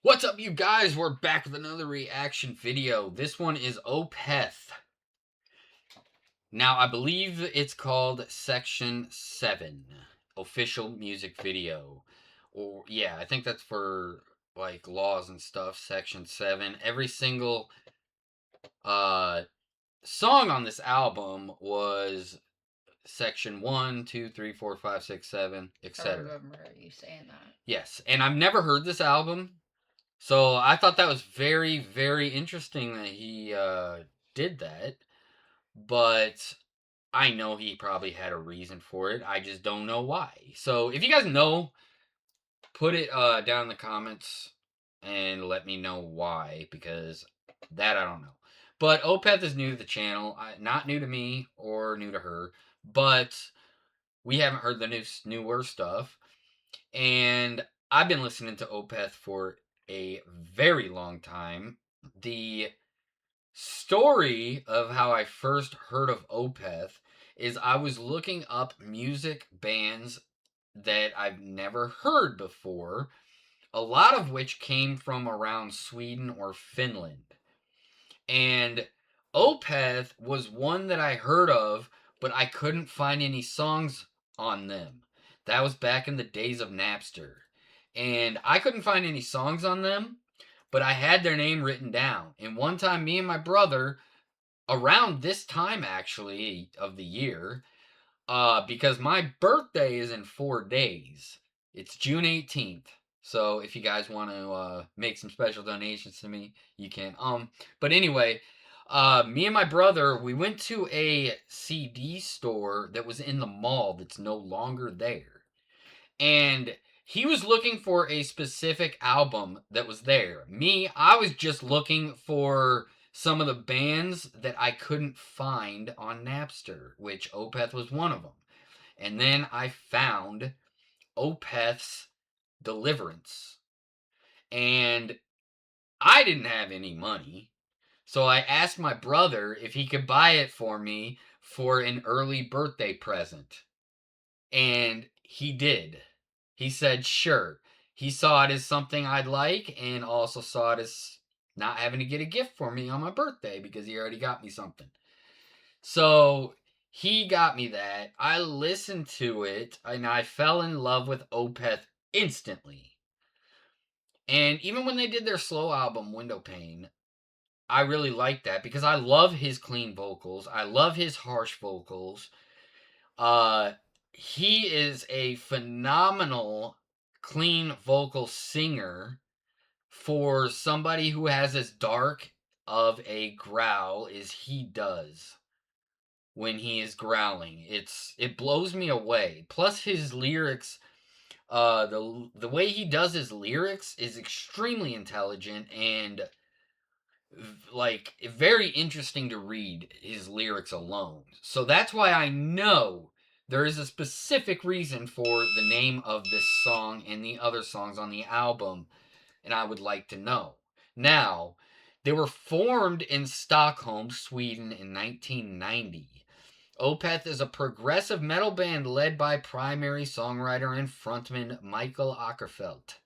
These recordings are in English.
What's up, you guys? We're back with another reaction video. This one is Opeth. Now, I believe it's called Section 7, official music video. Or, yeah, I think that's for, like, laws and stuff, Section 7. Every single, uh, song on this album was Section 1, 2, 3, 4, 5, 6, 7, I etc. remember you saying that. Yes, and I've never heard this album. So I thought that was very, very interesting that he did that. But I know he probably had a reason for it. I just don't know why. So if you guys know, put it down in the comments and let me know why, because that I don't know. But Opeth is new to the channel. Not new to me or new to her, but we haven't heard the newer stuff. And I've been listening to Opeth for a very long time. The story of how I first heard of Opeth is I was looking up music bands that I've never heard before, a lot of which came from around Sweden or Finland. And Opeth was one that I heard of, but I couldn't find any songs on them. That was back in the days of Napster. And I couldn't find any songs on them, but I had their name written down. And one time, me and my brother, around this time actually of the year, because my birthday is in 4 days. It's June 18th. So if you guys want to make some special donations to me, you can. But anyway, me and my brother, we went to a CD store that was in the mall that's no longer there. And he was looking for a specific album that was there. Me, I was just looking for some of the bands that I couldn't find on Napster, which Opeth was one of them. And then I found Opeth's Deliverance. And I didn't have any money. So I asked my brother if he could buy it for me for an early birthday present. And he did. He said, sure. He saw it as something I'd like and also saw it as not having to get a gift for me on my birthday because he already got me something. So he got me that. I listened to it and I fell in love with Opeth instantly. And even when they did their slow album, Window Pane, I really liked that because I love his clean vocals. I love his harsh vocals. Uh, he is a phenomenal clean vocal singer for somebody who has as dark of a growl as he does when he is growling. It blows me away. Plus his lyrics, the way he does his lyrics is extremely intelligent and like very interesting to read his lyrics alone. So that's why I know there is a specific reason for the name of this song and the other songs on the album, and I would like to know. Now, they were formed in Stockholm, Sweden in 1990. Opeth is a progressive metal band led by primary songwriter and frontman Michael Ackerfeldt.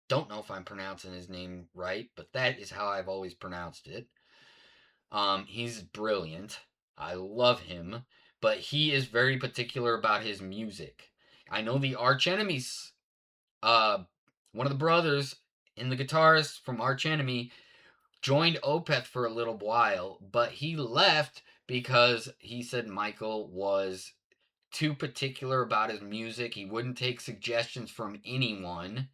Don't know if I'm pronouncing his name right, but that is how I've always pronounced it. He's brilliant. I love him, but he is very particular about his music. I know the Arch Enemies, uh, one of the brothers and the guitarist from Arch Enemy joined Opeth for a little while, but he left because he said Michael was too particular about his music. He wouldn't take suggestions from anyone,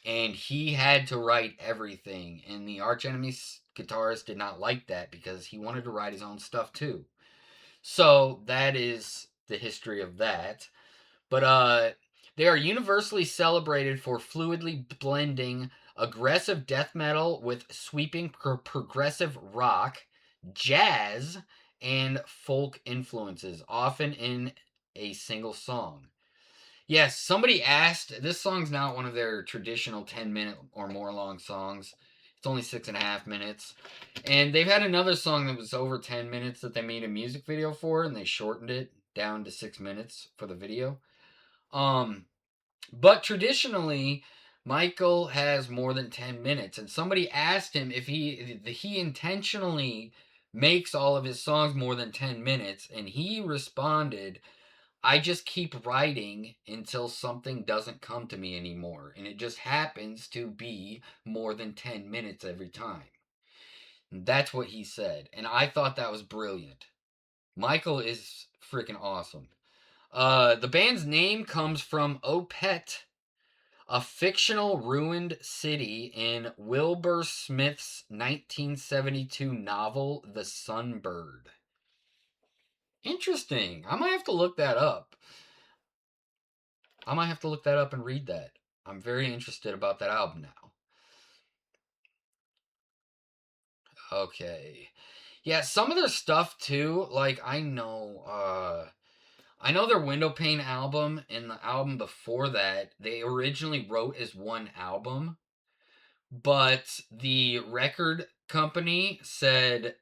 and he had to write everything. And the Arch Enemy's guitarist did not like that because he wanted to write his own stuff too. So that is the history of that. But they are universally celebrated for fluidly blending aggressive death metal with sweeping progressive rock, jazz, and folk influences, often in a single song. Yes, somebody asked. This song's not one of their traditional 10-minute or more long songs. It's only 6.5 minutes. And they've had another song that was over 10 minutes that they made a music video for, and they shortened it down to 6 minutes for the video. Um, but traditionally, Michael has more than 10 minutes, and somebody asked him if he intentionally makes all of his songs more than 10 minutes, and he responded, I just keep writing until something doesn't come to me anymore, and it just happens to be more than 10 minutes every time. And that's what he said, and I thought that was brilliant. Michael is freaking awesome. The band's name comes from Opeth, a fictional ruined city in Wilbur Smith's 1972 novel, The Sunbird. Interesting. I might have to look that up. I might have to look that up and read that. I'm very interested about that album now. Okay. Yeah, some of their stuff too, like I know their Windowpane album and the album before that, they originally wrote as one album, but the record company said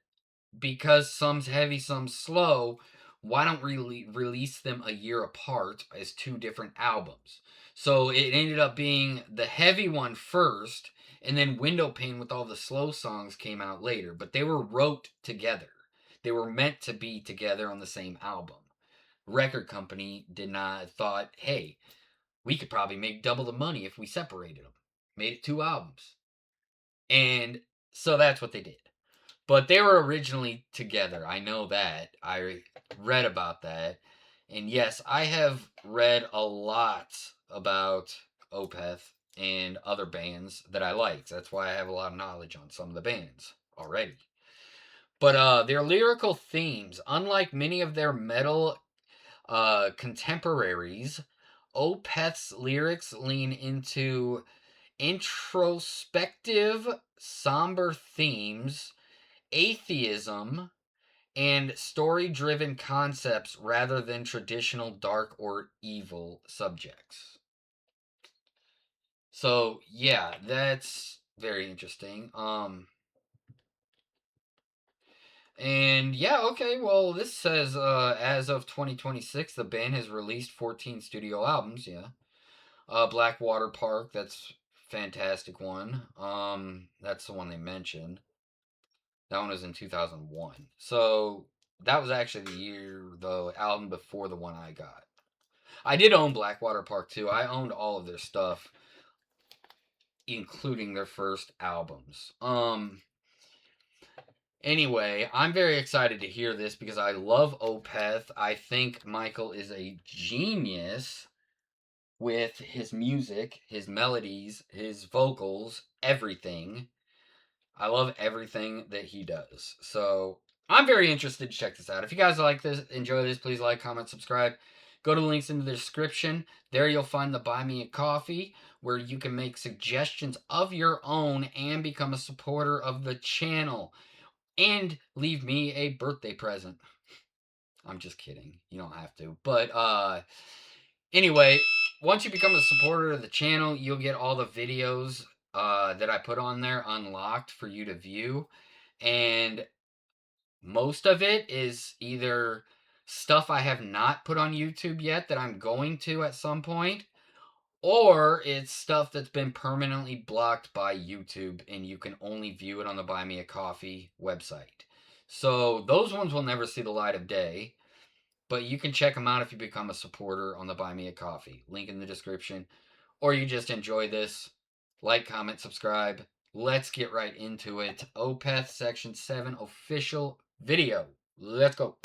because some's heavy, some's slow, why don't we release them a year apart as two different albums? So it ended up being the heavy one first, and then Windowpane with all the slow songs came out later. But they were wrote together. They were meant to be together on the same album. Record company did not thought, hey, we could probably make double the money if we separated them. Made it two albums. And so that's what they did. But they were originally together. I know that. I read about that. And yes, I have read a lot about Opeth and other bands that I like. That's why I have a lot of knowledge on some of the bands already. But their lyrical themes, unlike many of their metal contemporaries, Opeth's lyrics lean into introspective, somber themes, atheism, and story driven concepts rather than traditional dark or evil subjects. So, yeah, that's very interesting. And yeah, okay, well, this says as of 2026, the band has released 14 studio albums, yeah. Blackwater Park, that's fantastic one. That's the one they mentioned. That one was in 2001. So that was actually the album before the one I got. I did own Blackwater Park too. I owned all of their stuff, including their first albums. Anyway, I'm very excited to hear this because I love Opeth. I think Michael is a genius with his music, his melodies, his vocals, everything. I love everything that he does. So I'm very interested to check this out. If you guys like this, enjoy this, please like, comment, subscribe. Go to the links in the description. There you'll find the Buy Me a Coffee, where you can make suggestions of your own and become a supporter of the channel. And leave me a birthday present. I'm just kidding. You don't have to. But anyway, once you become a supporter of the channel, you'll get all the videos that I put on there unlocked for you to view. And most of it is either stuff I have not put on YouTube yet that I'm going to at some point, or it's stuff that's been permanently blocked by YouTube and you can only view it on the Buy Me a Coffee website. So those ones will never see the light of day, but you can check them out if you become a supporter on the Buy Me a Coffee. Link in the description. Or you just enjoy this. Like, comment, subscribe. Let's get right into it. Opeth Section 7 official video. Let's go.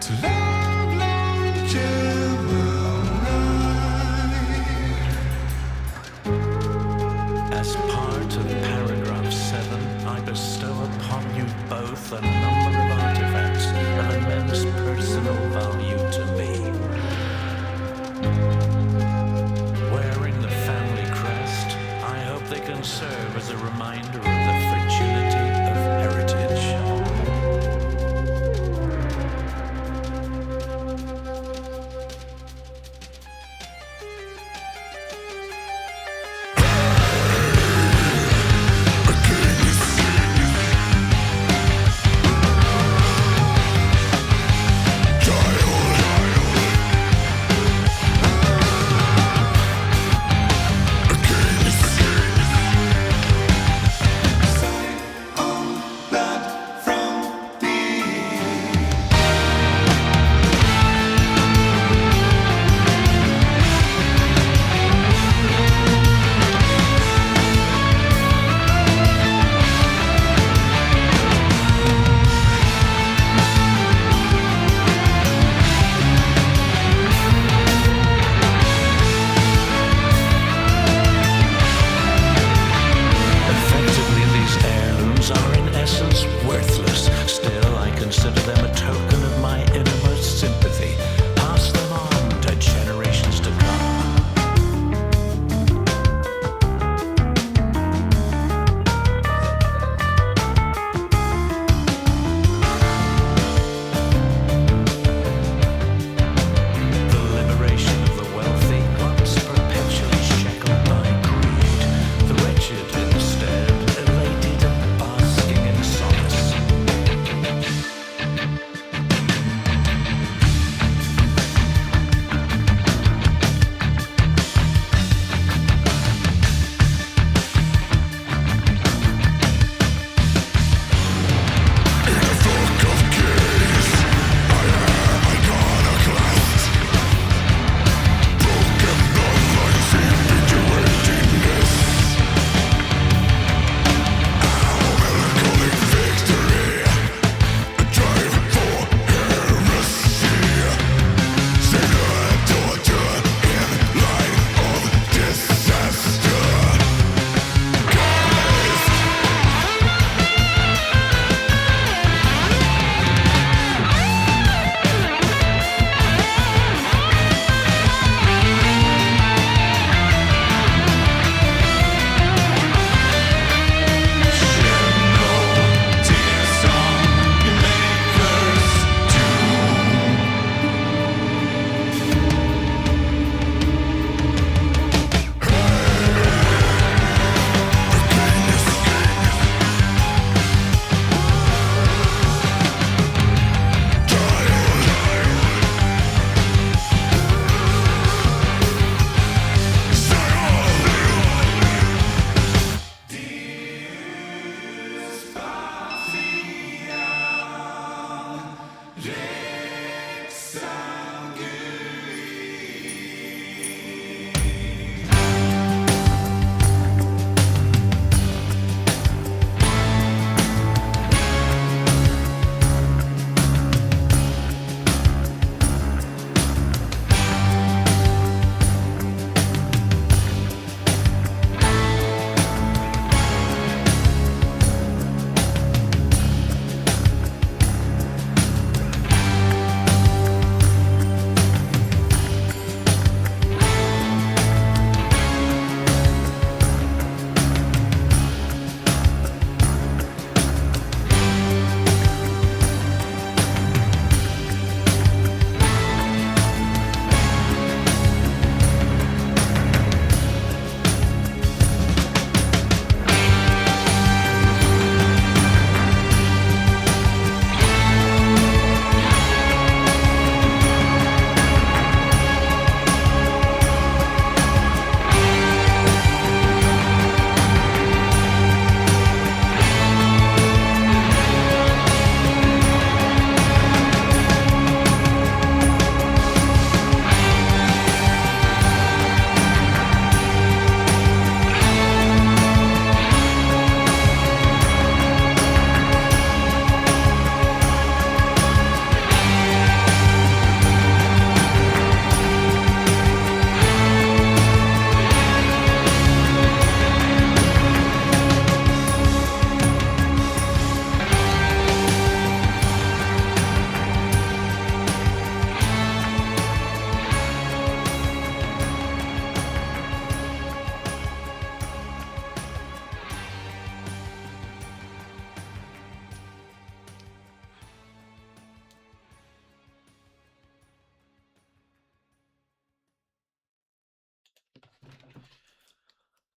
As part of paragraph 7, I bestow upon you both a number of artifacts of immense personal value to me. Wearing the family crest, I hope they can serve as a reminder of the fragility of heritage.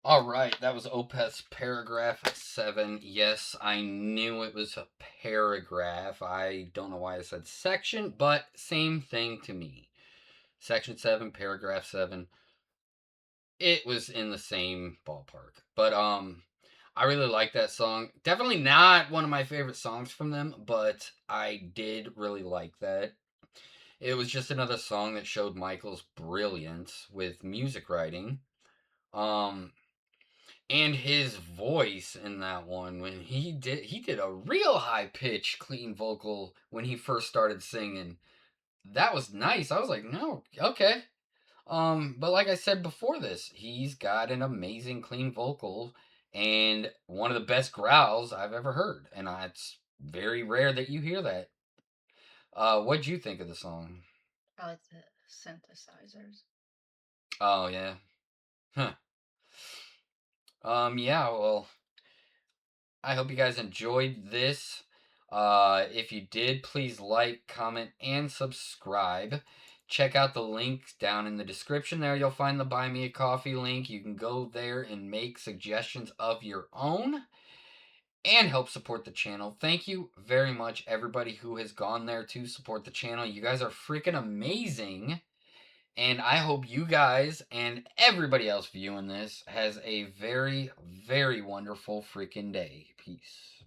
All right, that was Opeth's paragraph 7. Yes, I knew it was a paragraph. I don't know why I said section, but same thing to me. Section 7, paragraph 7. It was in the same ballpark. But I really like that song. Definitely not one of my favorite songs from them, but I did really like that. It was just another song that showed Michael's brilliance with music writing. Um and his voice in that one when he did a real high pitch clean vocal when he first started singing. That was nice. I was like, "No, okay." But like I said before this, he's got an amazing clean vocal and one of the best growls I've ever heard. And it's very rare that you hear that. What'd you think of the song? I like the synthesizers. Oh yeah. Huh. Yeah, well, I hope you guys enjoyed this. If you did, please like, comment, and subscribe. Check out the links down in the description there. You'll find the Buy Me a Coffee link. You can go there and make suggestions of your own and help support the channel. Thank you very much, everybody who has gone there to support the channel. You guys are freaking amazing. And I hope you guys and everybody else viewing this has a very, very wonderful freaking day. Peace.